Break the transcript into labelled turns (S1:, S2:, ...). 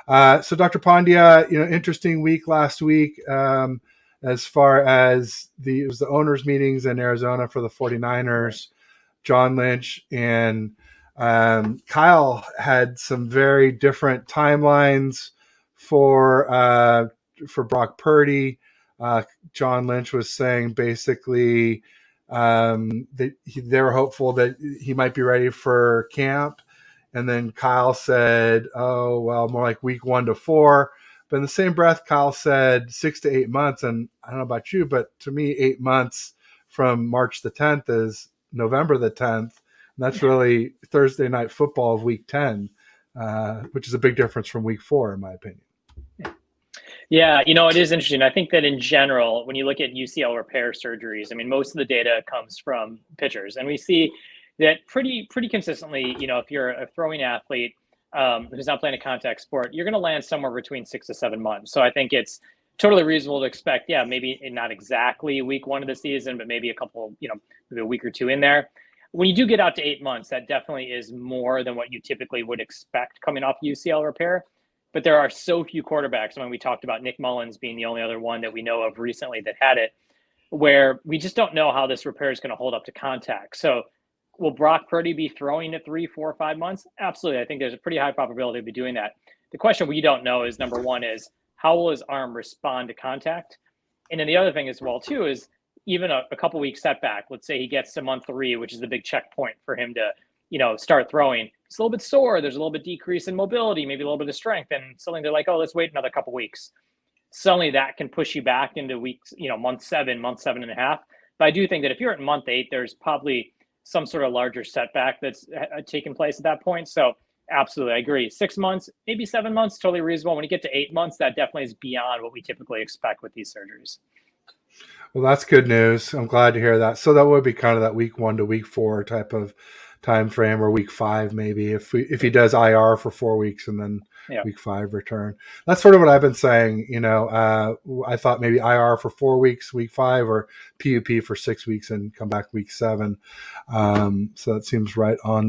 S1: So Dr. Pandya, interesting week last week as far as it was the owners meetings in Arizona for the 49ers. John Lynch and Kyle had some very different timelines for Brock Purdy. John Lynch was saying basically that they were hopeful that he might be ready for camp. And then Kyle said, oh, well, more like week 1 to 4. But in the same breath, Kyle said 6 to 8 months. And I don't know about you, but to me, 8 months from March the 10th is November the 10th. And that's really Thursday night football of week 10, which is a big difference from week 4, in my opinion.
S2: Yeah, it is interesting. I think that in general, when you look at UCL repair surgeries, I mean, most of the data comes from pitchers. And we see that pretty consistently, if you're a throwing athlete who's not playing a contact sport, you're going to land somewhere between 6 to 7 months. So I think it's totally reasonable to expect, maybe not exactly week 1 of the season, but maybe maybe a week or 2 in there. When you do get out to 8 months, that definitely is more than what you typically would expect coming off UCL repair. But there are so few quarterbacks. I mean, we talked about Nick Mullins being the only other one that we know of recently that had it, where we just don't know how this repair is going to hold up to contact. So will Brock Purdy be throwing at 3, 4, 5 months? Absolutely. I think there's a pretty high probability of be doing that. The question we don't know is, number one, is how will his arm respond to contact? And then the other thing as well, too, is even a couple week setback. Let's say he gets to month 3, which is the big checkpoint for him to start throwing. It's a little bit sore. There's a little bit decrease in mobility, maybe a little bit of strength. And suddenly they're like, oh, let's wait another couple weeks. Suddenly that can push you back into weeks, month 7 and a half. But I do think that if you're at month 8, there's probably some sort of larger setback that's taken place at that point. So absolutely, I agree. 6 months, maybe 7 months, totally reasonable. When you get to 8 months, that definitely is beyond what we typically expect with these surgeries.
S1: Well, that's good news. I'm glad to hear that. So that would be kind of that week 1 to week 4 type of time frame, or week 5 maybe if he does IR for 4 weeks and then week 5 return. That's sort of what I've been saying. I thought maybe IR for 4 weeks, week 5, or PUP for 6 weeks and come back week 7. So that seems right on